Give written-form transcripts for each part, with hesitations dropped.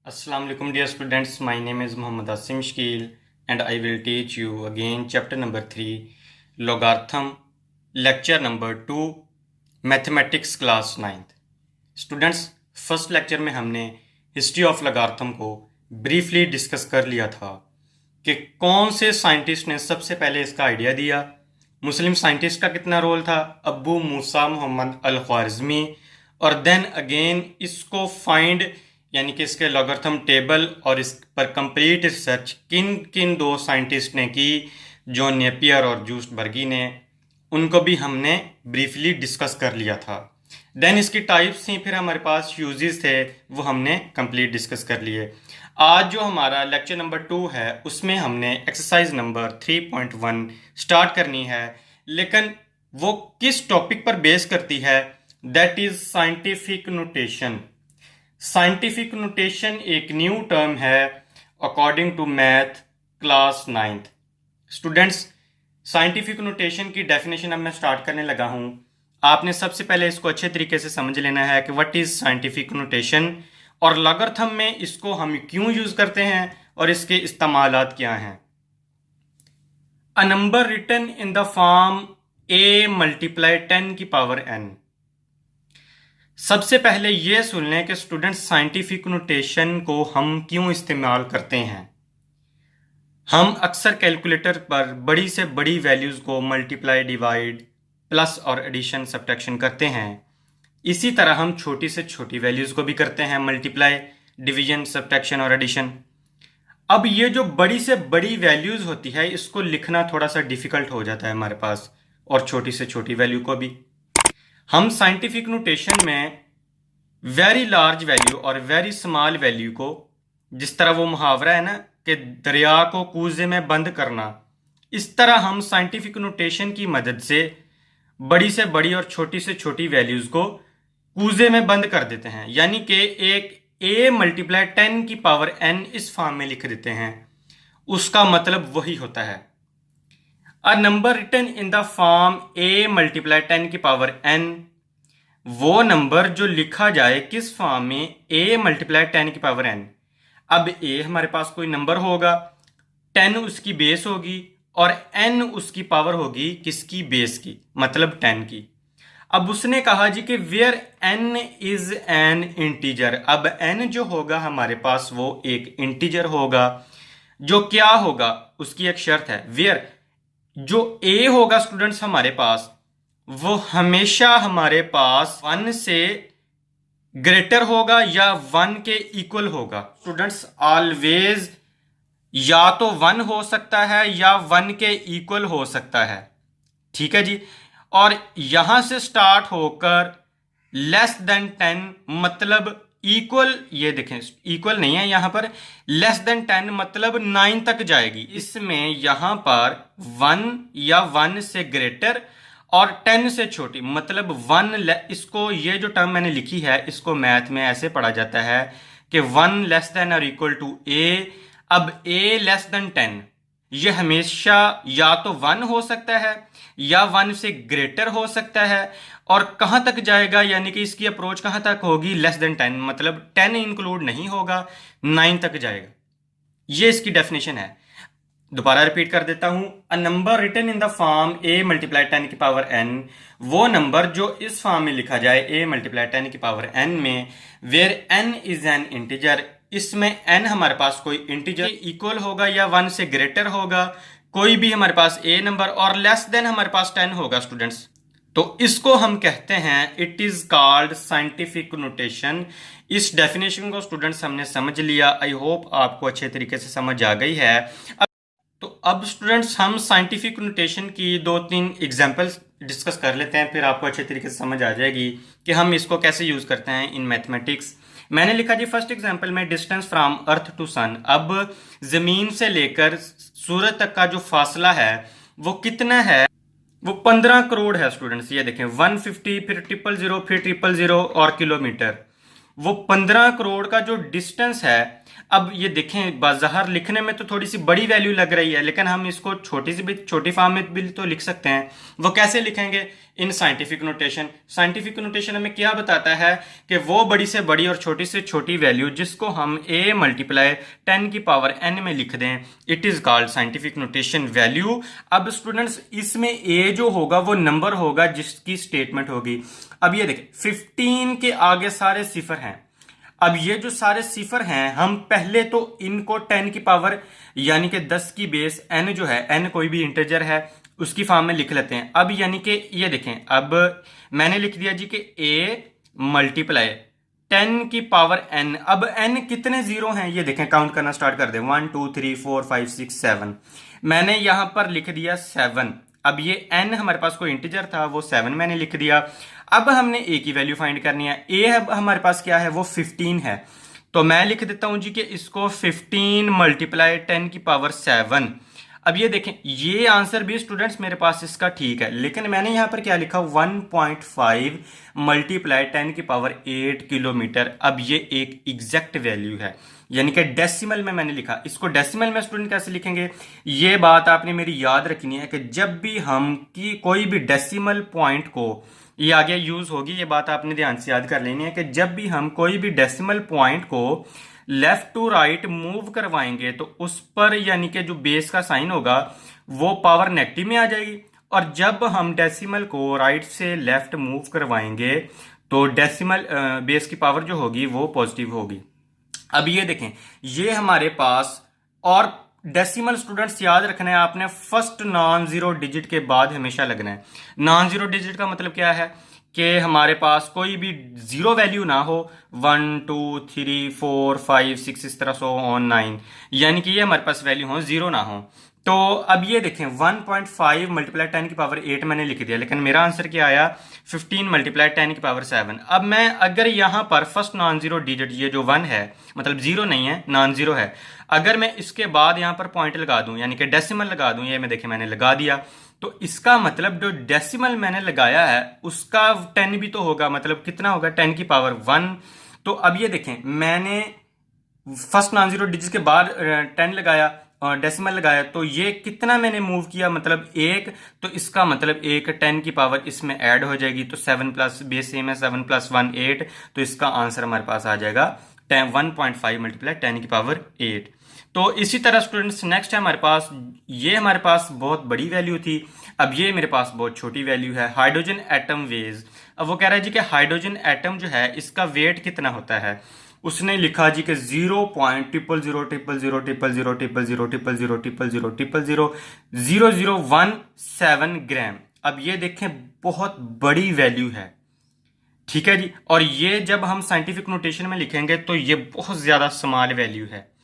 Assalamu alaikum dear students, my name is Muhammad Asim Shkil and I will teach you again chapter number 3 logarithm, lecture number 2 mathematics class 9th. Students, first lecture में हमने history of logarithm को briefly discuss कर लिया था कि कौन से scientist ने सबसे पहले इसका आइडिया दिया, मुस्लिम साइंटिस्ट का कितना रोल था, अबू मूसा मोहम्मद अल ख्वारिज़मी, और देन अगेन इसको फाइंड यानी कि इसके लॉगरिथम टेबल और इस पर कंप्लीट रिसर्च किन किन दो साइंटिस्ट ने की, जॉन नेपियर और जूस्ट बर्गी ने, उनको भी हमने ब्रीफली डिस्कस कर लिया था। देन इसकी टाइप्स थी, फिर हमारे पास यूजेस थे, वो हमने कंप्लीट डिस्कस कर लिए। आज जो हमारा लेक्चर नंबर 2 है उसमें हमने एक्सरसाइज नंबर 3.1 स्टार्ट करनी है, लेकिन वो किस टॉपिक पर बेस करती है, that is scientific notation. Scientific notation एक न्यू टर्म है according to math class 9th। Students, scientific notation की डेफिनेशन अब मैं स्टार्ट करने लगा हूं। आपने सबसे पहले इसको अच्छे तरीके से समझ लेना है कि व्हाट इज साइंटिफिक नोटेशन और लॉगरिथम में इसको हम क्यों यूज करते हैं और इसके इस्तेमालात क्या हैं। A number written in the form a multiply 10 की पावर n। सबसे पहले ये सुन लें कि स्टूडेंट्स साइंटिफिक नोटेशन को हम क्यों इस्तेमाल करते हैं। हम अक्सर कैलकुलेटर पर बड़ी से बड़ी वैल्यूज़ को मल्टीप्लाई, डिवाइड, प्लस और एडिशन, सब्ट्रैक्शन करते हैं। इसी तरह हम छोटी से छोटी वैल्यूज़ को भी करते हैं मल्टीप्लाई, डिवीजन, सब्ट्रैक्शन और एडिशन। अब ये जो बड़ी से बड़ी वैल्यूज़ होती है इसको लिखना थोड़ा सा डिफ़िकल्ट हो जाता है हमारे पास, और छोटी से छोटी वैल्यू को भी। हम साइंटिफिक नोटेशन में वेरी लार्ज वैल्यू और वेरी स्मॉल वैल्यू को, जिस तरह वो मुहावरा है ना कि दरिया को कूजे में बंद करना, इस तरह हम साइंटिफिक नोटेशन की मदद से बड़ी से बड़ी और छोटी से छोटी वैल्यूज को कूजे में बंद कर देते हैं। यानी कि एक a मल्टीप्लाई 10 की पावर n इस फॉर्म में लिख देते हैं। उसका मतलब वही होता है, a number written in the form a multiply 10 की पावर n, वो नंबर जो लिखा जाए किस फॉर्म में, a मल्टीप्लाई 10 की पावर n। अब a हमारे पास कोई नंबर होगा, 10 उसकी बेस होगी और n उसकी पावर होगी किसकी, बेस की, मतलब 10 की। अब उसने कहा जी कि where n is an integer. अब n जो होगा हमारे पास वो एक इंटीजर होगा, जो क्या होगा उसकी एक शर्त है, वेयर जो a होगा स्टूडेंट्स हमारे पास, वो हमेशा हमारे पास 1 से ग्रेटर होगा या 1 के इक्वल होगा। स्टूडेंट्स, ऑलवेज या तो 1 हो सकता है या 1 के इक्वल हो सकता है, ठीक है जी। और यहां से स्टार्ट होकर लेस देन 10 मतलब इक्वल, ये देखें इक्वल नहीं है यहां पर, लेस देन 10 मतलब 9 तक जाएगी। इसमें यहां पर 1 या 1 से ग्रेटर और 10 से छोटी मतलब 1, इसको ये जो टर्म मैंने लिखी है इसको मैथ में ऐसे पढ़ा जाता है कि 1 लेस देन और इक्वल टू a। अब a लेस देन 10 ये हमेशा या तो 1 हो सकता है या 1 से ग्रेटर हो सकता है, और कहां तक जाएगा यानी कि इसकी अप्रोच कहां तक होगी, लेस देन 10 मतलब 10 इंक्लूड नहीं होगा, 9 तक जाएगा। ये इसकी डेफिनेशन है। दोबारा रिपीट कर देता हूं, a number written in the form a multiply 10 की पावर n, वो नंबर जो इस फॉर्म में लिखा जाए a मल्टीप्लाई 10 की पावर n में, where n is an integer, इसमें n हमारे पास कोई इंटीजर इक्वल होगा या 1 से ग्रेटर होगा, कोई भी हमारे पास a नंबर, और लेस देन हमारे पास 10 होगा स्टूडेंट्स। तो इसको हम कहते हैं, it is called scientific notation. इस डेफिनेशन को स्टूडेंट्स हमने समझ लिया। आई होप आपको अच्छे तरीके से समझ आ गई है। तो अब स्टूडेंट्स हम साइंटिफिक नोटेशन की 2-3 एग्जांपल्स डिस्कस कर लेते हैं, फिर आपको अच्छे तरीके से समझ आ जाएगी कि हम इसको कैसे यूज करते हैं इन मैथमेटिक्स। मैंने लिखा जी फर्स्ट एग्जांपल में, डिस्टेंस फ्रॉम अर्थ टू सन। अब जमीन से लेकर सूरज तक का जो फासला है वो कितना है, वो 15 करोड़ है स्टूडेंट्स। ये देखें 150, फिर 000, फिर 000 और किलोमीटर। वो 15 करोड़ का जो डिस्टेंस है, अब ये देखें, बाज़ाहिर लिखने में तो थोड़ी सी बड़ी वैल्यू लग रही है, लेकिन हम इसको छोटी सी भी छोटी फॉर्म में भी तो लिख सकते हैं। वो कैसे लिखेंगे? In scientific notation. Scientific notation हमें क्या बताता है कि वो बड़ी से बड़ी और छोटी से छोटी वैल्यू जिसको हम a मल्टीप्लाई 10 की पावर n में लिख दें, it is called scientific notation value. अब स्टूडेंट्स, इसमें a जो होगा वो नंबर होगा जिसकी स्टेटमेंट होगी। अब ये देखें, 15 के आगे सारे सिफर हैं। अब ये जो सारे सिफर हैं, हम पहले तो इनको 10 की पावर यानी कि 10 की बेस n जो है, n कोई भी इंटीजर है, उसकी फॉर्म में लिख लेते हैं। अब यानी कि ये देखें, अब मैंने लिख दिया जी कि a मल्टीप्लाई 10 की पावर n। अब n कितने जीरो हैं ये देखें, काउंट करना स्टार्ट कर दें। 1 2 3 4 5 6 7। मैंने यहां पर लिख दिया 7। अब ये n हमारे पास कोई इंटीजर था, वो 7 मैंने लिख दिया। अब हमने a की वैल्यू फाइंड करनी है। a अब हमारे पास क्या है, वो 15 है। तो मैं लिख देता हूं जी कि इसको 15 मल्टीप्लाई 10 की पावर 7। अब ये देखें, ये आंसर भी स्टूडेंट्स मेरे पास इसका ठीक है, लेकिन मैंने यहां पर क्या लिखा, 1.5 मल्टीप्लाई 10 की पावर 8 किलोमीटर। अब ये एक एग्जैक्ट वैल्यू है, यानी कि डेसिमल में मैंने लिखा। इसको डेसिमल में स्टूडेंट कैसे लिखेंगे, ये बात आपने मेरी याद रखनी है कि जब भी हम की कोई भी डेसिमल पॉइंट को, ये आगे यूज होगी, ये बात आपने ध्यान से याद कर लेनी है कि जब भी हम कोई भी डेसिमल पॉइंट को लेफ्ट टू राइट मूव करवाएंगे तो उस पर यानी कि जो बेस का साइन होगा वो पावर नेगेटिव में आ जाएगी, और जब हम डेसिमल को राइट से लेफ्ट मूव करवाएंगे तो डेसिमल बेस की पावर जो होगी वो पॉजिटिव होगी। अब ये देखें, ये हमारे पास, और डेसिमल स्टूडेंट्स याद रखना है आपने, फर्स्ट नॉन जीरो डिजिट के बाद हमेशा लगना है। नॉन जीरो डिजिट का मतलब क्या है कि हमारे पास कोई भी जीरो वैल्यू ना हो, 1 2 3 4 5 6 इस तरह सो ऑन 9, यानी कि ये हमारे पास वैल्यू हो, जीरो ना हो। तो अब ये देखें, 1.5 मल्टीप्लाई 10 की पावर 8 मैंने लिख दिया, लेकिन मेरा आंसर क्या आया, 15 मल्टीप्लाई 10 की पावर 7। अब मैं अगर यहां पर फर्स्ट नॉन जीरो डिजिट, ये जो 1 है, मतलब जीरो नहीं है, नॉन जीरो है, अगर मैं इसके बाद यहां पर पॉइंट लगा दूं यानी कि डेसिमल लगा दूं, ये मैं देखें मैंने लगा दिया, तो इसका मतलब जो डेसिमल मैंने लगाया है उसका 10 भी तो होगा, मतलब कितना होगा, 10 की पावर 1। तो अब ये देखें, मैंने फर्स्ट नॉन जीरो डिजिट के बाद 10 लगाया और डेसिमल लगाया, तो ये कितना मैंने मूव किया, मतलब 1। तो इसका मतलब एक 10 की पावर इसमें ऐड हो जाएगी, तो 7 प्लस बेस सेम है, 7 प्लस 1 8। तो इसका आंसर हमारे पास आ जाएगा 1.5 मल्टीप्लाई 10 की पावर 8। तो इसी तरह स्टूडेंट्स, नेक्स्ट है हमारे पास, ये हमारे पास बहुत बड़ी वैल्यू थी, अब ये मेरे पास बहुत छोटी वैल्यू है, हाइड्रोजन एटम वेज। अब वो कह रहा है जी कि हाइड्रोजन एटम जो है इसका वेट कितना होता है। उसने लिखा जी कि 0.000000000000000017 ग्राम। अब ये देखें, बहुत बड़ी वैल्यू है, ठीक है जी। और ये जब हम साइंटिफिक नोटेशन में लिखेंगे तो ये बहुत ज्यादा स्मॉल वैल्यू है।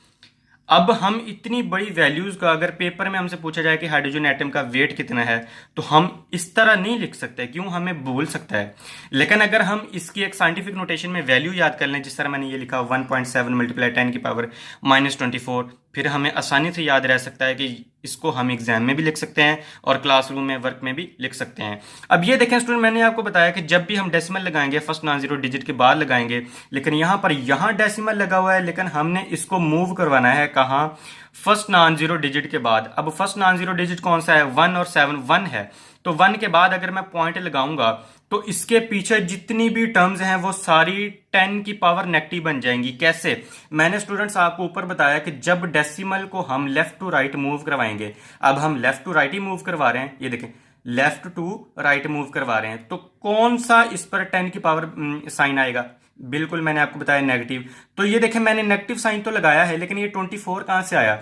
अब हम इतनी बड़ी वैल्यूज का अगर पेपर में हमसे पूछा जाए कि हाइड्रोजन एटम का वेट कितना है, तो हम इस तरह नहीं लिख सकते, क्यों, हमें भूल सकता है। लेकिन अगर हम इसकी एक साइंटिफिक नोटेशन में वैल्यू याद कर लें, जिस तरह मैंने ये लिखा 1.7 मल्टीप्लाई 10 की पावर -24, फिर हमें आसानी से याद रह सकता है कि इसको हम एग्जाम में भी लिख सकते हैं और क्लासरूम में वर्क में भी लिख सकते हैं। अब ये देखें स्टूडेंट, मैंने आपको बताया कि जब भी हम डेसिमल लगाएंगे फर्स्ट नॉन जीरो डिजिट के बाद लगाएंगे, लेकिन यहां पर यहां डेसिमल लगा हुआ है, लेकिन हमने इसको मूव करवाना है कहां, फर्स्ट नॉन जीरो डिजिट के बाद। अब फर्स्ट नॉन जीरो डिजिट कौन सा है, 1 और 7, 1 है, तो 1 के बाद अगर मैं पॉइंट लगाऊंगा तो इसके पीछे जितनी भी टर्म्स हैं वो सारी 10 की पावर नेगेटिव बन जाएंगी। कैसे, मैंने स्टूडेंट्स आपको ऊपर बताया कि जब डेसिमल को हम लेफ्ट टू राइट मूव करवाएंगे, अब हम लेफ्ट टू राइट ही मूव करवा रहे हैं, ये देखें लेफ्ट टू राइट मूव करवा रहे हैं, तो कौन सा इस पर 10 की पावर साइन आएगा, बिल्कुल मैंने आपको बताया नेगेटिव। तो ये देखें, मैंने नेगेटिव साइन तो लगाया है, लेकिन ये 24 कहां से आया।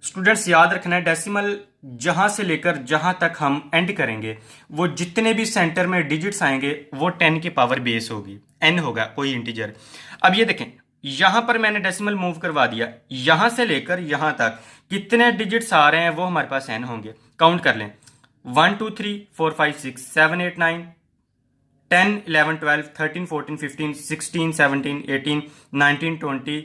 स्टूडेंट्स याद रखना है, डेसिमल जहां से लेकर जहां तक हम एंड करेंगे, वो जितने भी सेंटर में डिजिट्स आएंगे वो 10 की पावर बेस होगी, n होगा कोई इंटीजर। अब ये देखें, यहां पर मैंने डेसिमल मूव करवा दिया, यहां से लेकर यहां तक कितने डिजिट्स आ रहे हैं वो हमारे पास n होंगे। काउंट कर लें, 1 2 3 4 5 6 7 8 9 10 11 12 13 14 15 16 17 18 19 20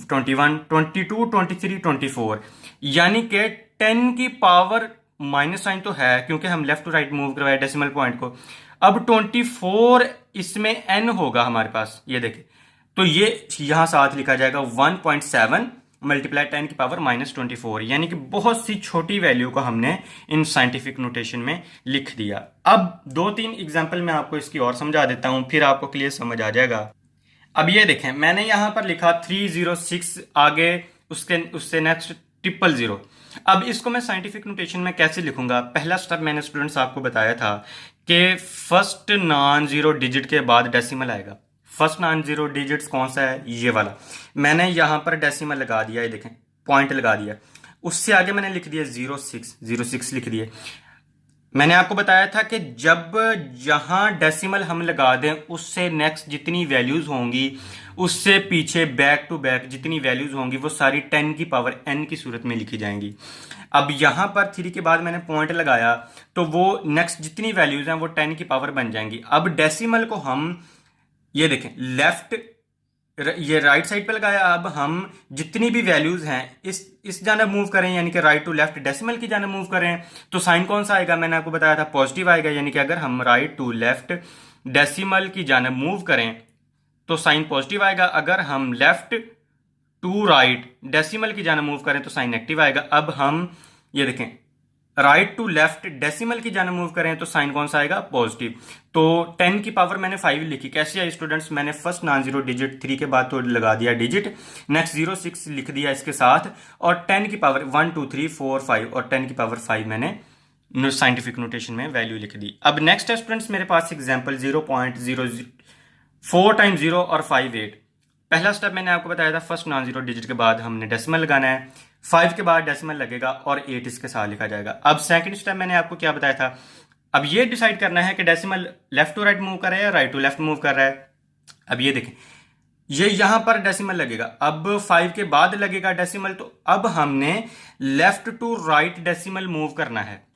21 22 23 24, यानी कि 10 की पावर माइनस साइन तो है क्योंकि हम लेफ्ट टू राइट मूव करवाए डेसिमल पॉइंट को। अब 24 इसमें n होगा हमारे पास, ये देखें तो ये यहाँ साथ लिखा जाएगा 1.7 मल्टीप्लाई 10 की पावर -24, यानी कि बहुत सी छोटी वैल्यू को हमने इन साइंटिफिक नोटेशन में लिख दिया। अब 2-3 एग्जाम्पल मैं आपको इसकी और समझा देता हूं, फिर आपको क्लियर समझ आ जाएगा। अब ये देखें, मैंने यहां पर लिखा 306, आगे उससे नेक्स्ट 000। अब इसको मैं साइंटिफिक नोटेशन में कैसे लिखूंगा? पहला स्टेप मैंने स्टूडेंट्स आपको बताया था कि फर्स्ट नॉन जीरो डिजिट के बाद डेसिमल आएगा। फर्स्ट नॉन जीरो डिजिट्स कौन सा है? ये वाला। मैंने यहां पर डेसिमल लगा दिया, ये देखें पॉइंट लगा दिया। उससे आगे मैंने लिख दिया 06 लिख दिए। मैंने आपको बताया था कि जब जहां डेसिमल हम लगा दें उससे नेक्स्ट जितनी वैल्यूज होंगी उससे पीछे बैक टू बैक जितनी वैल्यूज होंगी वो सारी 10 की पावर n की सूरत में लिखी जाएंगी। अब यहां पर 3 के बाद मैंने पॉइंट लगाया तो वो नेक्स्ट जितनी वैल्यूज हैं वो 10 की पावर बन जाएंगी। अब डेसिमल को हम ये देखें लेफ्ट ये राइट साइड पे लगाया। अब हम जितनी भी वैल्यूज हैं इस जानब मूव करें, यानी कि राइट टू लेफ्ट डेसिमल की जानब मूव करें, तो साइन कौन सा आएगा? मैंने आपको बताया था पॉजिटिव आएगा। यानी कि अगर हम राइट टू लेफ्ट डेसिमल की जानब मूव करें तो साइन पॉजिटिव आएगा। अगर हम लेफ्ट टू राइट डेसिमल की जानब मूव करें तो साइन नेगेटिव आएगा। अब हम ये देखें राइट टू लेफ्ट डेसिमल की जानब मूव करें तो साइन कौन सा आएगा? पॉजिटिव। तो 10 की पावर मैंने 5 लिखी। कैसे आई स्टूडेंट्स? मैंने फर्स्ट नॉन जीरो डिजिट 3 के बाद तो लगा दिया डिजिट, नेक्स्ट 06 लिख दिया इसके साथ, और 10 की पावर 1 2 3 4 5 और 10 की पावर 5 मैंने साइंटिफिक नोटेशन में वैल्यू लिख दी। अब नेक्स्ट है स्टूडेंट्स मेरे पास एग्जाम्पल 0.04 टाइम्स 0 और 5/8। पहला स्टेप मैंने आपको बताया था फर्स्ट नॉन जीरो डिजिट के बाद हमने डेसिमल लगाना है, 5 के बाद डेसिमल लगेगा और 8 इसके साथ लिखा जाएगा। अब सेकंड स्टेप मैंने आपको क्या बताया था? अब ये डिसाइड करना है कि decimal left to right move कर रहा है या राइट टू लेफ्ट मूव कर रहा है। अब ये देखें ये यहां पर डेसिमल लगेगा, अब 5 के बाद लगेगा डेसिमल, तो अब हमने left to right decimal move करना है।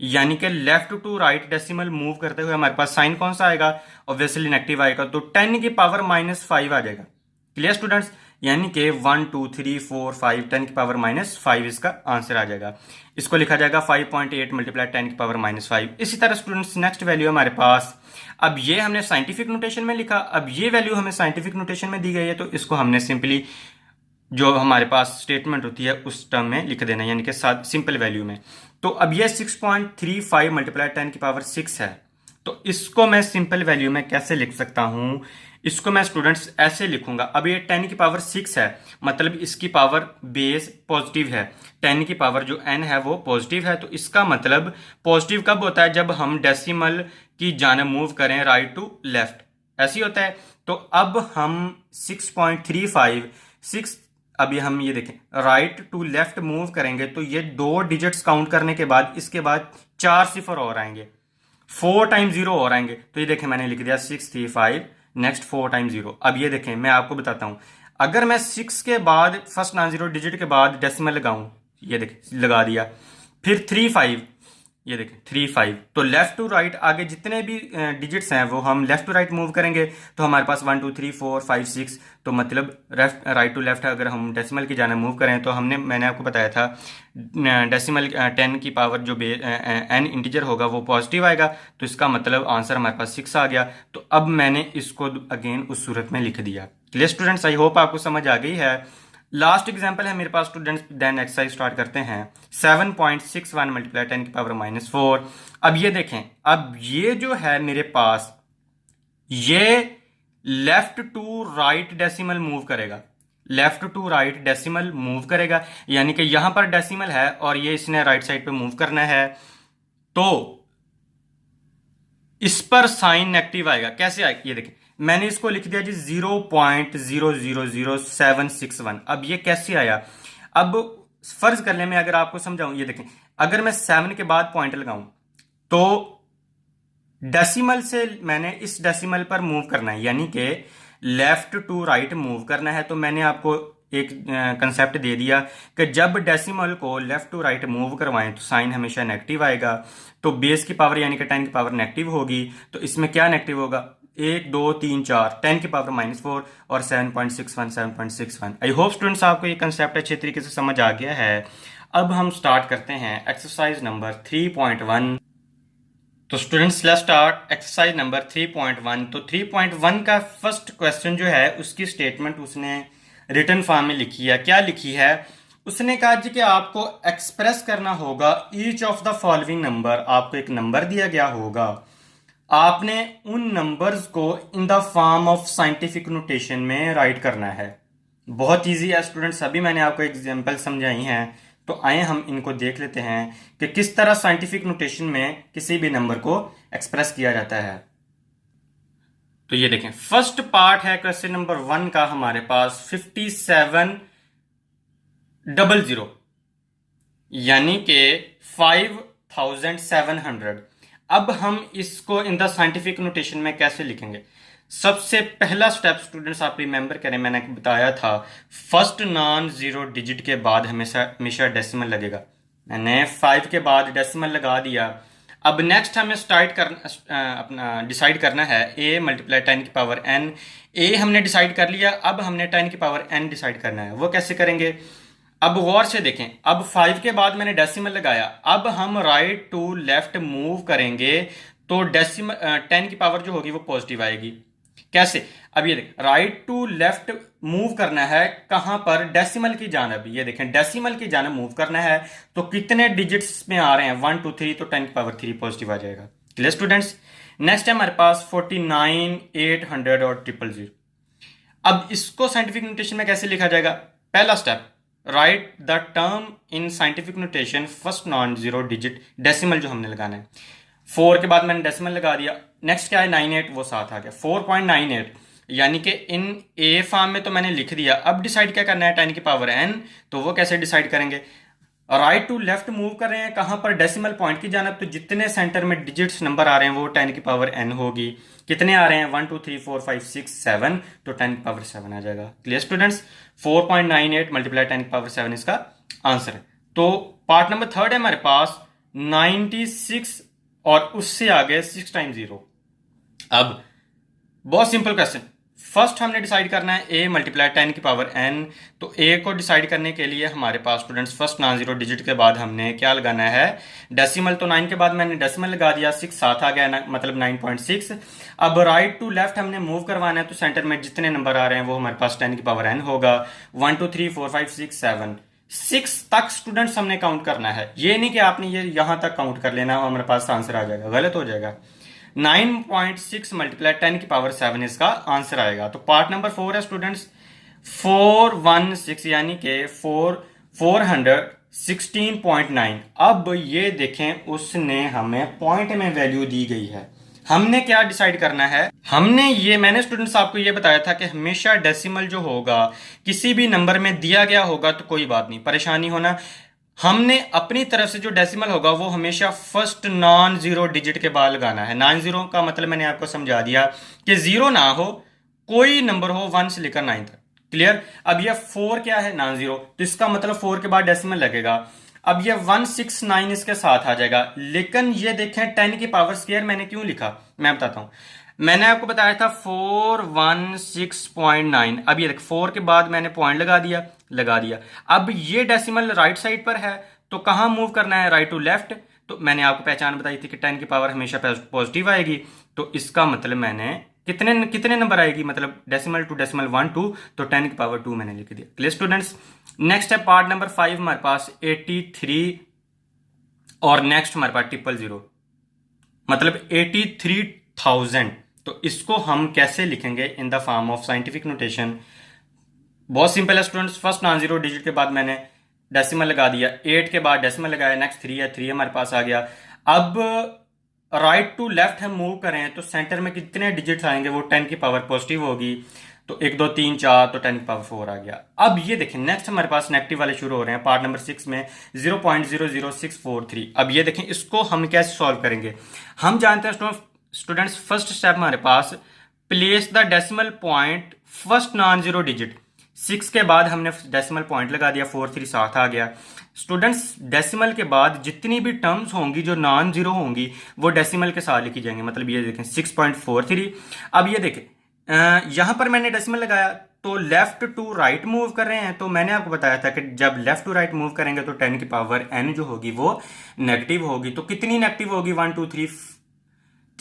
यानी कि left to right decimal move करते हुए हमारे पास साइन कौन सा आएगा? ऑब्वियसली नेगेटिव आएगा, तो 10 की पावर -5 आ जाएगा। Clear students? यानी कि 1 2 3 4 5 10 की पावर -5 इसका आंसर आ जाएगा। इसको लिखा जाएगा 5.8 मल्टीप्लाई 10 की पावर -5। इसी तरह स्टूडेंट्स नेक्स्ट वैल्यू हमारे पास, अब ये हमने साइंटिफिक नोटेशन में लिखा, अब ये वैल्यू हमें साइंटिफिक नोटेशन में दी गई है, तो इसको हमने सिंपली जो हमारे पास स्टेटमेंट होती है उस टर्म में लिख देना, यानी कि सिंपल वैल्यू में। तो अब ये 6.35 मल्टीप्लाई 10 की पावर 6 है, तो इसको मैं सिंपल वैल्यू में कैसे लिख सकता हूं? इसको मैं स्टूडेंट्स ऐसे लिखूंगा। अब ये 10 की पावर 6 है, मतलब इसकी पावर बेस पॉजिटिव है। 10 की पावर जो n है वो पॉजिटिव है, तो इसका मतलब पॉजिटिव कब होता है? जब हम डेसिमल की जानब मूव करें राइट टू लेफ्ट, ऐसे ही होता है। तो अब हम 6.35 अभी हम ये देखें राइट टू लेफ्ट मूव करेंगे तो ये 2 डिजिट्स काउंट करने के बाद इसके बाद 4 सिफर और आएंगे, 4 टाइम्स 0 और आएंगे। तो ये देखें मैंने लिख दिया 635 नेक्स्ट 4 टाइम्स 0। अब ये देखें मैं आपको बताता हूं, अगर मैं 6 के बाद फर्स्ट नॉन जीरो डिजिट के बाद डेसिमल लगाऊं, ये देखें लगा दिया, फिर 35, ये देखें 35, तो लेफ्ट टू राइट आगे जितने भी डिजिट्स हैं वो हम लेफ्ट टू राइट मूव करेंगे, तो हमारे पास 1 2 3 4 5 6, तो मतलब राइट टू लेफ्ट अगर हम डेसिमल की जाने मूव करें तो मैंने आपको बताया था डेसिमल 10 की पावर जो n इंटीजर होगा वो पॉजिटिव आएगा, तो इसका मतलब आंसर हमारे पास 6 आ गया। तो अब मैंने इसको अगेन उस सूरत में लिख दिया। Clear students? आई होप आपको समझ आ गई है। लास्ट एग्जाम्पल है मेरे पास स्टूडेंट्स, देन एक्सरसाइज स्टार्ट करते हैं। 7.61 मल्टीप्लाई 10 की पावर -4। अब ये देखें, अब ये जो है मेरे पास ये left to right decimal move करेगा, left to right decimal move करेगा, यानी कि यहां पर डेसिमल है और ये इसने राइट साइड पे मूव करना है, तो इस पर साइन नेगेटिव आएगा। कैसे आएगा? ये देखें मैंने इसको लिख दिया जी 0.000761। अब ये कैसे आया? अब फर्ज कर ले मैं अगर आपको समझाऊं, ये देखें अगर मैं 7 के बाद पॉइंट लगाऊं तो डेसिमल से मैंने इस डेसिमल पर मूव करना है, यानी कि लेफ्ट टू राइट मूव करना है। तो मैंने आपको एक कंसेप्ट दे दिया कि जब डेसिमल को लेफ्ट टू राइट मूव करवाएं तो साइन हमेशा नेगेटिव आएगा, तो बेस की पावर यानी कि 10 की पावर नेगेटिव होगी, तो इसमें क्या नेगेटिव होगा? 1 2 3 4 10 की पावर -4 और 7.61 आई होप स्टूडेंट्स आपको ये कंसेप्ट अच्छे तरीके से समझ आ गया है। अब हम स्टार्ट करते हैं एक्सरसाइज नंबर 3.1। तो students let's start exercise number 3.1। तो 3.1 का फर्स्ट क्वेश्चन जो है उसकी स्टेटमेंट उसने रिटन फॉर्म में लिखी है। क्या लिखी है? उसने कहा जी कि आपको एक्सप्रेस करना होगा each of the following number. आपको एक नंबर दिया गया होगा, आपने उन नंबर्स को इन the form of scientific notation में राइट करना है। बहुत इजी है स्टूडेंट्स, अभी मैंने आपको एग्जांपल समझाई हैं। तो आए हम इनको देख लेते हैं कि किस तरह साइंटिफिक नोटेशन में किसी भी नंबर को एक्सप्रेस किया जाता है। तो ये देखें, फर्स्ट पार्ट है क्वेश्चन नंबर 1 का हमारे पास 5700, यानी कि 5700। अब हम इसको इन द साइंटिफिक नोटेशन में कैसे लिखेंगे? सबसे पहला स्टेप स्टूडेंट्स आप रिमेंबर करें, मैंने बताया था फर्स्ट नॉन जीरो डिजिट के बाद हमेशा डेसिमल लगेगा। मैंने 5 के बाद डेसिमल लगा दिया। अब नेक्स्ट हमें अपना डिसाइड करना है a मल्टीप्लाई 10 की पावर n। a हमने डिसाइड कर लिया, अब हमने 10 की पावर n डिसाइड करना है। वो कैसे करेंगे? अब गौर से देखें, अब 5 के बाद मैंने डेसिमल लगाया, अब हम राइट टू लेफ्ट मूव करेंगे तो डेसिमल 10 की पावर जो होगी वो पॉजिटिव आएगी। कैसे? अब ये देखें, राइट टू लेफ्ट मूव करना है कहां पर? डेसिमल की जानब। ये देखें, डेसिमल की जानब मूव करना है तो कितने डिजिट्स में आ रहे हैं? 1 2 3, तो 10 की पावर 3 पॉजिटिव आ जाएगा। Clear students? नेक्स्ट है हमारे पास 49 800 और 000। अब इसको साइंटिफिक नोटेशन में कैसे लिखा जाएगा? पहला step, right the term in scientific notation first non zero digit decimal जो हमने लगाना है। 4 के बाद मैंने डेसिमल लगा दिया। नेक्स्ट क्या है? 98, वो साथ आ गया 4.98, यानी कि इन ए फॉर्म में तो मैंने लिख दिया। अब डिसाइड क्या करना है? 10 की पावर n। तो वो कैसे डिसाइड करेंगे? राइट टू लेफ्ट मूव कर रहे हैं कहां पर? डेसिमल पॉइंट की जानब। तो जितने सेंटर में डिजिट्स नंबर आ रहे हैं वो 10 की पावर n होगी। कितने आ रहे हैं? 1 2 3 4 5 6 7, तो 10 की पावर 7 आ जाएगा। Clear students? 4.98 मल्टीप्लाई 10 की पावर 7 इसका आंसर है। तो पार्ट नंबर 3 है हमारे पास 96 और उससे आगे 6 टाइम्स 0। अब बहुत सिंपल क्वेश्चन, फर्स्ट हमने डिसाइड करना है a मल्टीप्लाई 10 की पावर n। तो a को डिसाइड करने के लिए हमारे पास students first non zero digit के बाद हमने क्या लगाना है? डेसिमल। तो 9 के बाद मैंने डेसिमल लगा दिया, 6 साथ आ गया, मतलब 9.6। अब राइट टू लेफ्ट हमने मूव करवाना है तो सेंटर में जितने नंबर आ रहे हैं वो हमारे पास 10 की पावर n होगा। 1 2 3 4 5 6 7, 6 तक स्टूडेंट्स हमने काउंट करना है। ये नहीं कि आपने ये यहां तक काउंट कर लेना हमारे पास आंसर आ जाएगा, गलत हो जाएगा। 9.6 मल्टीप्लाई 10 की पावर 7 इसका आंसर आएगा। तो पार्ट नंबर 4 है स्टूडेंट्स 416, यानी कि 416.9। अब ये देखें, उसने हमें पॉइंट में वैल्यू दी गई है। हमने क्या डिसाइड करना है? मैंने स्टूडेंट्स आपको ये बताया था कि हमेशा डेसिमल जो होगा किसी भी नंबर में दिया गया होगा तो कोई बात नहीं, परेशानी होना। हमने अपनी तरफ से जो डेसिमल होगा वो हमेशा फर्स्ट नॉन जीरो डिजिट के बाद लगाना है। नॉन जीरो का मतलब मैंने आपको समझा दिया कि जीरो ना हो, कोई नंबर हो 1 से लेकर 9 तक। क्लियर? अब ये 4 क्या है? नॉन जीरो, तो इसका मतलब 4 के बाद डेसिमल लगेगा। अब ये 169 इसके साथ आ जाएगा। लेकिन ये देखें 10 की पावर स्क्वायर मैंने क्यों लिखा, मैं बताता हूं। मैंने आपको बताया था 416.9। अब ये 4 के बाद मैंने पॉइंट लगा दिया। अब ये डेसिमल राइट साइड पर है तो कहां मूव करना है? Right to left. तो मैंने आपको पहचान बताई थी कि 10 की पावर हमेशा पॉजिटिव आएगी। तो इसका मतलब मैंने कितने नंबर आएगी, मतलब डेसिमल टू डेसिमल 1 2, तो 10 की पावर 2 मैंने लिख दिया। Clear students? नेक्स्ट है पार्ट नंबर 5 हमारे पास 83 और नेक्स्ट हमारे पास 000, मतलब 83,000। तो इसको हम कैसे लिखेंगे इन the form of scientific notation? बहुत सिंपल है students, first non zero digit के बाद मैंने डेसिमल लगा दिया, 8 के बाद डेसिमल लगाया, नेक्स्ट 3 है, 3 हमारे पास आ गया। अब राइट टू लेफ्ट हम मूव करें तो सेंटर में कितने डिजिट्स आएंगे? वो 10 की पावर पॉजिटिव होगी। तो 1 2 3 4, तो 10 की पावर 4 आ गया। अब ये देखें, नेक्स्ट हमारे पास नेगेटिव वाले शुरू हो रहे हैं पार्ट नंबर 6 में 0.00643। अब ये देखें, इसको हम कैसे सॉल्व करेंगे? हम जानते हैं स्टूडेंट्स, फर्स्ट स्टेप हमारे पास place the decimal point first non zero digit. 6 के बाद हमने डेसिमल पॉइंट लगा दिया, 4 3 साथ आ गया। स्टूडेंट्स, डेसिमल के बाद जितनी भी टर्म्स होंगी जो नॉन जीरो होंगी वो डेसिमल के साथ लिखी जाएंगी। मतलब ये देखें 6.43। अब ये देखें, यहां पर मैंने डेसिमल लगाया तो लेफ्ट टू राइट मूव कर रहे हैं। तो मैंने आपको बताया था कि जब लेफ्ट टू राइट मूव करेंगे तो 10 की पावर n जो होगी वो नेगेटिव होगी। तो कितनी नेगेटिव होगी? 1 2 3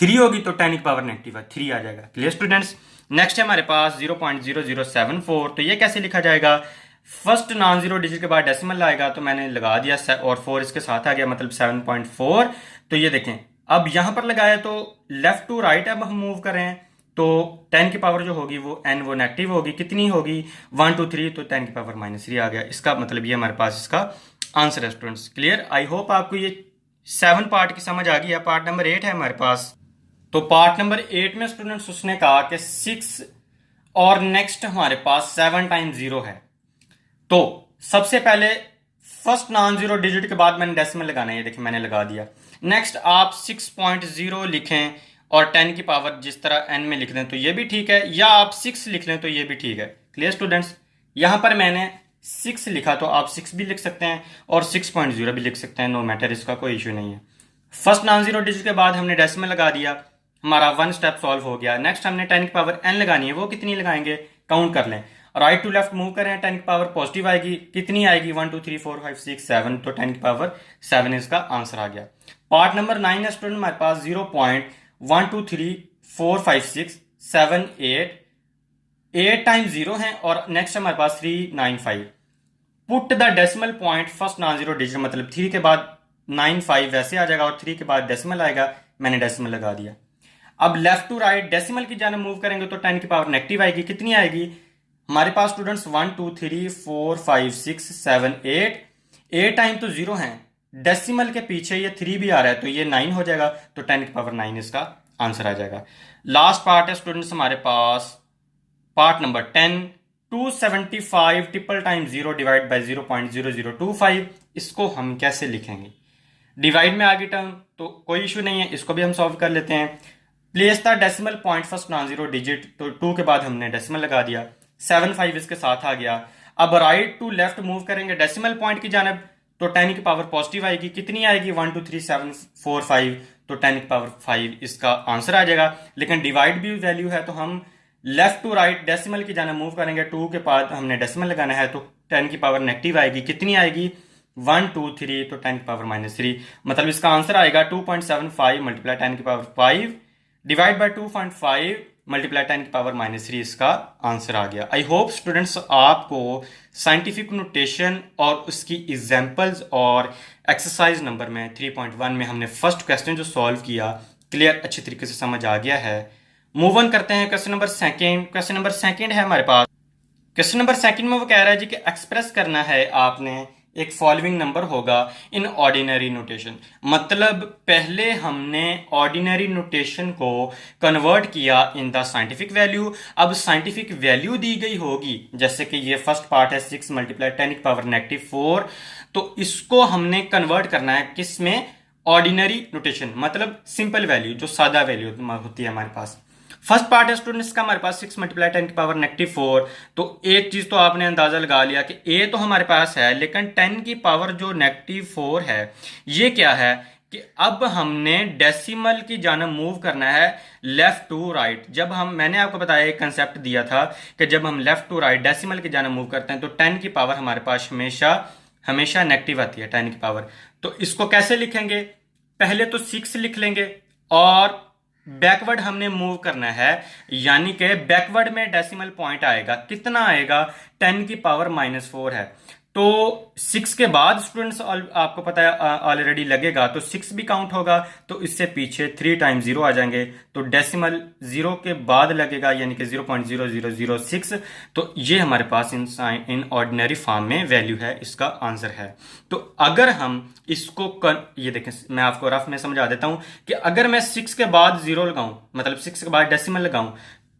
3 होगी तो 10 की पावर नेगेटिव 3 आ जाएगा। Clear students. नेक्स्ट है हमारे पास 0.0074, तो ये कैसे लिखा जाएगा? फर्स्ट नॉन जीरो डिजिट के बाद डेसिमल आएगा, तो मैंने लगा दिया और 4 इसके साथ आ गया, मतलब 7.4। तो ये देखें, अब यहां पर लगाया तो लेफ्ट टू राइट अब हम मूव कर रहे हैं, तो 10 की पावर जो होगी वो n वो नेगेटिव होगी, कितनी होगी 1 2 3, तो 10 की पावर -3 आ गया। इसका मतलब ये हमारे पास इसका आंसर है स्टूडेंट्स। क्लियर। आई होप आपको ये 7 पार्ट की समझ आ गई है। पार्ट नंबर 8 है हमारे पास। तो पार्ट नंबर 8 में स्टूडेंट्स उसने कहा कि 6 और नेक्स्ट हमारे पास 7 टाइम्स 0 है। तो सबसे पहले फर्स्ट नॉन जीरो डिजिट के बाद मैंने डेसिमल लगाना है, ये देखिए मैंने लगा दिया। नेक्स्ट आप 6.0 लिखें और 10 की पावर जिस तरह n में लिख दें तो ये भी ठीक है, या आप 6 लिख लें तो ये भी ठीक है। Clear students. यहां पर मैंने 6 लिखा तो आप 6 भी लिख सकते हैं और 6.0 भी लिख सकते हैं, नो मैटर, इसका कोई इश्यू नहीं है। फर्स्ट नॉन जीरो डिजिट के बाद हमने डेसिमल लगा दिया, हमारा 1 स्टेप सॉल्व हो गया। नेक्स्ट हमने 10 की पावर n लगानी है, वो कितनी लगाएंगे काउंट कर लें, राइट टू लेफ्ट मूव करें, 10 की पावर पॉजिटिव आएगी, कितनी आएगी 1 2 3 4 5 6 7, तो 10 की पावर 7 इसका आंसर आ गया। पार्ट नंबर 9 है स्टूडेंट हमारे पास 0.1234567 8 टाइम्स 0 है और नेक्स्ट हमारे पास 395। Put the decimal point first non zero digit, मतलब 3 के बाद 95 वैसे आ जाएगा और 3 के बाद डेसिमल आएगा, मैंने डेसिमल लगा दिया। अब लेफ्ट टू राइट डेसिमल की जाने मूव करेंगे तो 10 की पावर नेगेटिव आएगी, कितनी आएगी हमारे पास स्टूडेंट्स 1 2 3 4 5 6 7 8 टाइम तो 0 है, डेसिमल के पीछे ये 3 भी आ रहा है तो ये 9 हो जाएगा, तो 10 की पावर 9 इसका आंसर आ जाएगा। लास्ट पार्ट है स्टूडेंट्स हमारे पास part number 10 275 triple time 0 divide by 0.0025। इसको हम कैसे लिखेंगे? डिवाइड में आ गई टर्म तो कोई इशू नहीं है, इसको भी हम सॉल्व कर लेते हैं। Place the decimal point first non zero digit, तो 2 के बाद हमने डेसिमल लगा दिया, 7 5 इसके साथ आ गया। अब राइट टू लेफ्ट मूव करेंगे डेसिमल पॉइंट की जानब, तो 10 की पावर पॉजिटिव आएगी, कितनी आएगी 1 2 3 7 4 5, तो 10 की पावर 5 इसका आंसर आ जाएगा। लेकिन डिवाइड भी वैल्यू है तो हम लेफ्ट टू राइट डेसिमल की जानब मूव करेंगे, 2 के बाद हमने डेसिमल लगाना है, तो 10 की पावर नेगेटिव आएगी, कितनी आएगी 1 2 3, तो 10 की पावर -3, मतलब इसका आंसर आएगा 2.75 मल्टीप्लाई 10 की पावर 5 डिवाइड बाय 2.5 मल्टीप्लाई 10 की पावर -3, इसका आंसर आ गया। आई होप स्टूडेंट्स आपको साइंटिफिक नोटेशन और उसकी एग्जांपल्स और एक्सरसाइज नंबर में 3.1 में हमने फर्स्ट क्वेश्चन जो सॉल्व किया क्लियर अच्छी तरीके से समझ आ गया है। मूव ऑन करते हैं question number second. Question number second है हमारे पास। क्वेश्चन नंबर सेकंड में वो कह रहा है जी कि एक्सप्रेस करना है आपने एक फॉलोइंग नंबर होगा इन ऑर्डिनरी नोटेशन, मतलब पहले हमने ऑर्डिनरी नोटेशन को कन्वर्ट किया इन द साइंटिफिक वैल्यू। अब साइंटिफिक वैल्यू दी गई होगी, जैसे कि ये फर्स्ट पार्ट है 6 मल्टीप्लाई 10 की पावर -4, तो इसको हमने कन्वर्ट करना है किस में, ऑर्डिनरी नोटेशन, मतलब सिंपल वैल्यू जो सादा वैल्यू होती है हमारे पास। फर्स्ट पार्ट है स्टूडेंट्स का हमारे पास 6 मल्टीप्लाई 10 की पावर -4, तो एक चीज तो आपने अंदाजा लगा लिया कि ए तो हमारे पास है, लेकिन 10 की पावर जो -4 है ये क्या है कि अब हमने डेसिमल की जानब मूव करना है लेफ्ट टू राइट। जब हम मैंने आपको बताया एक कंसेप्ट दिया था कि जब हम लेफ्ट टू राइट डेसिमल की जानब मूव करते हैं तो 10 की पावर हमारे पास हमेशा नेगेटिव आती है 10 की पावर। तो इसको कैसे लिखेंगे, पहले तो 6 लिख लेंगे और बैकवर्ड हमने मूव करना है, यानी कि बैकवर्ड में डेसिमल पॉइंट आएगा, कितना आएगा 10 की पावर -4 है, तो 6 के बाद स्टूडेंट्स आपको पता है ऑलरेडी लगेगा, तो 6 भी काउंट होगा, तो इससे पीछे 3 टाइम्स 0 आ जाएंगे, तो डेसिमल 0 के बाद लगेगा यानी कि 0.0006, तो ये हमारे पास इन ऑर्डिनरी फॉर्म में वैल्यू है, इसका आंसर है। तो अगर हम इसको ये देखें मैं आपको रफ में समझा देता हूं कि अगर मैं 6 के बाद 0 लगाऊं, मतलब 6 के बाद डेसिमल लगाऊं,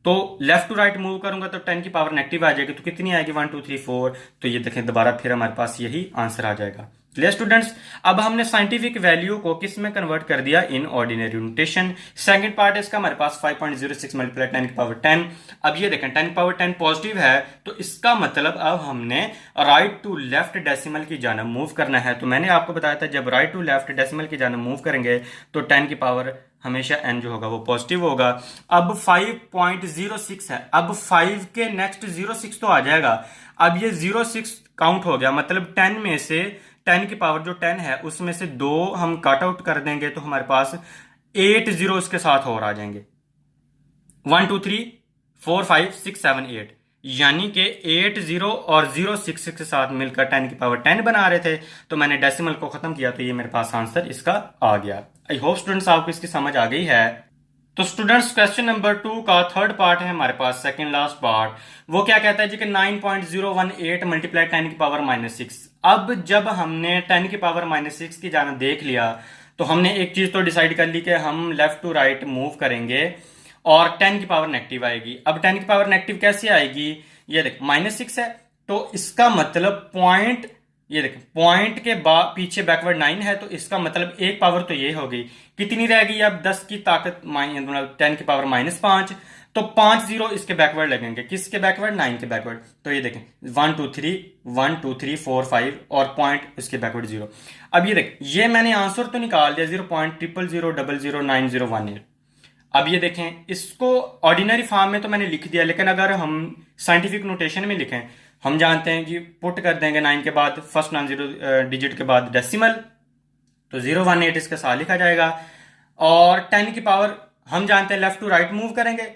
तो लेफ्ट टू राइट मूव करूंगा तो 10 की पावर नेगेटिव आ जाएगी, तो कितनी आएगी 1 2 3 4, तो ये देखें दोबारा फिर हमारे पास यही आंसर आ जाएगा। Clear students. अब हमने साइंटिफिक वैल्यू को किस में कन्वर्ट कर दिया, in ordinary notation. Second part है इसका हमारे पास 5.06 मल्टीप्लाई 10 की पावर 10। अब ये देखें 10 की पावर 10 पॉजिटिव है, तो इसका मतलब अब हमने राइट टू लेफ्ट डेसिमल की जानब मूव करना है। तो मैंने आपको बताया था जब राइट टू लेफ्ट डेसिमल की जानब मूव करेंगे तो 10 की पावर हमेशा n जो होगा वो पॉजिटिव होगा। अब 5.06 है, अब 5 के नेक्स्ट 06 तो आ जाएगा, अब ये 06 काउंट हो गया, मतलब 10 में से 10 की पावर जो 10 है उसमें से 2 हम कट आउट कर देंगे तो हमारे पास 8 जीरो इसके साथ और आ जाएंगे, 1 2 3 4 5 6 7 8, यानी कि 8 जीरो और 0 6 के साथ मिलकर 10 की पावर 10 बना रहे थे। तो मैंने डेसिमल को खत्म किया तो ये मेरे पास आंसर इसका आ गया। आई होप स्टूडेंट्स आपको इसकी समझ आ गई है। तो स्टूडेंट्स क्वेश्चन नंबर 2 का थर्ड पार्ट है हमारे पास, सेकंड लास्ट पार्ट। वो क्या कहता है जी कि 9.018 मल्टीप्लाई 10 की पावर -6। अब जब हमने 10 की पावर -6 की जाना देख लिया तो हमने एक चीज तो डिसाइड कर ली कि हम लेफ्ट टू राइट मूव करेंगे और 10 की पावर नेगेटिव आएगी। अब 10 की पावर नेगेटिव कैसे आएगी, ये देख -6 है तो इसका मतलब पॉइंट, ये देखें पॉइंट के बाद पीछे बैकवर्ड 9 है तो इसका मतलब एक पावर तो ये होगी, कितनी रहेगी अब 10 की ताकत मतलब 10 की पावर -5, तो 5 जीरो इसके बैकवर्ड लगेंगे, किसके बैकवर्ड, 9 के बैकवर्ड। तो ये देखें 1 2 3 1 2 3 4 5 और पॉइंट इसके बैकवर्ड 0। अब ये देखें ये मैंने आंसर तो निकाल दिया 0.000009018। अब ये देखें इसको ऑर्डिनरी फॉर्म में तो मैंने लिख दिया, लेकिन अगर हम साइंटिफिक नोटेशन में लिखें, हम जानते हैं कि पुट कर देंगे 9 के बाद फर्स्ट नॉन जीरो डिजिट के बाद डेसिमल, तो 018 इसके साथ लिखा जाएगा। और 10 की पावर हम जानते हैं लेफ्ट टू राइट मूव करेंगे।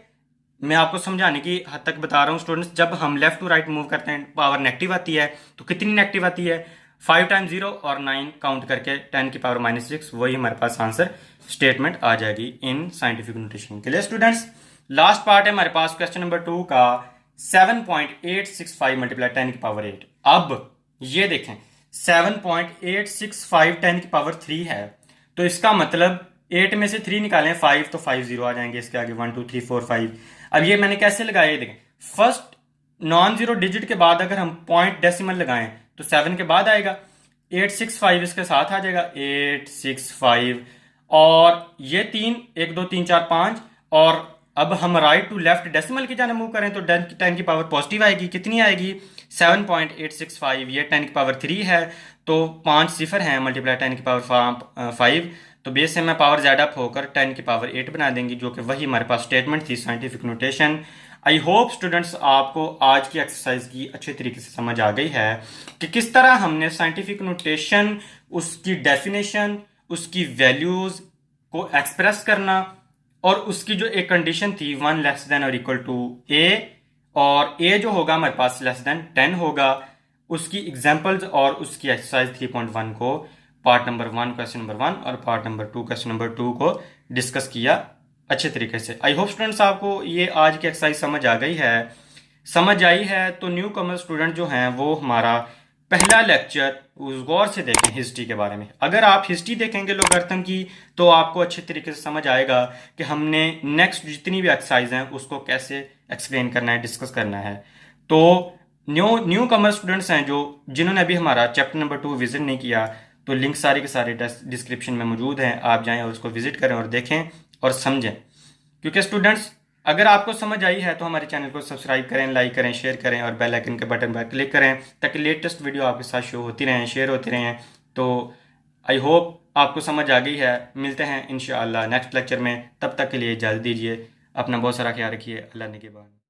मैं आपको समझाने की हद तक बता रहा हूं स्टूडेंट्स, जब हम लेफ्ट टू राइट मूव करते हैं पावर नेगेटिव आती है, तो कितनी नेगेटिव आती है, 5 टाइम्स 0 और 9 काउंट करके 10 की पावर -6, वही हमारे पास आंसर स्टेटमेंट आ जाएगी इन साइंटिफिक नोटेशन के लिए। स्टूडेंट्स लास्ट पार्ट है हमारे पास क्वेश्चन नंबर 2 का 7.865 मल्टीप्लाई 10 की पावर 8। अब ये देखें 7.865 10 की पावर 3 है, तो इसका मतलब 8 में से 3 निकालें 5 तो 5 जीरो आ जाएंगे इसके आगे, 1 2 3 4 5। अब ये मैंने कैसे लगाया, ये देखें फर्स्ट नॉन जीरो डिजिट के बाद अगर हम पॉइंट डेसिमल लगाएं तो 7 के बाद आएगा, 865 इसके साथ आ जाएगा 865, और ये 3 1 2 3 4 5, और अब हम राइट टू लेफ्ट डेसिमल की जाने मूव करें तो 10 की पावर पॉजिटिव आएगी, कितनी आएगी 7.865, ये 10 की पावर 3 है तो 5 सिफर हैं मल्टीप्लाई 10 की पावर 5, तो बेस से मैं पावर जेड अप होकर 10 की पावर 8 बना देंगी, जो कि वही हमारे पास स्टेटमेंट थी scientific notation. I hope students आपको आज की एक्सरसाइज की अच्छे तरीके से समझ आ गई है कि किस तरह हमने साइंटिफिक नोटेशन, उसकी डेफिनेशन, उसकी वैल्यूज को एक्सप्रेस करना, और उसकी जो एक कंडीशन थी 1 लेस देन और इक्वल टू ए, और ए जो होगा हमारे पास लेस देन 10 होगा, उसकी एग्जांपल्स और उसकी एक्सरसाइज 3.1 को पार्ट नंबर 1 क्वेश्चन नंबर 1 और पार्ट नंबर 2 क्वेश्चन नंबर 2 को डिस्कस किया अच्छे तरीके से। आई होप स्टूडेंट्स आपको ये आज की एक्सरसाइज समझ आ गई है। समझ आई है तो न्यू कमर स्टूडेंट जो हैं वो हमारा पहला लेक्चर उस गौर से देखें हिस्ट्री के बारे में। अगर आप हिस्ट्री देखेंगे लोगारिथम की तो आपको अच्छे तरीके से समझ आएगा कि हमने नेक्स्ट जितनी भी एक्सरसाइज हैं उसको कैसे एक्सप्लेन करना है, डिस्कस करना है। तो न्यू कमर स्टूडेंट्स हैं जो जिन्होंने अभी हमारा चैप्टर नंबर 2 विजिट नहीं किया, तो लिंक सारे के सारे डिस्क्रिप्शन में मौजूद हैं, आप जाएं और उसको विजिट करें और देखें और समझें। क्योंकि स्टूडेंट्स अगर आपको समझ आई है तो हमारे चैनल को सब्सक्राइब करें, लाइक करें, शेयर करें और बेल आइकन के बटन पर क्लिक करें ताकि लेटेस्ट वीडियो आपके साथ शो होती रहें, शेयर होती रहें। तो आई होप आपको समझ आ गई है। मिलते हैं इंशाअल्लाह नेक्स्ट लेक्चर में, तब तक के लिए इजाज़त दीजिए। अपना बहुत सारा ख्याल रखिए। अल्लाह ने के बाद।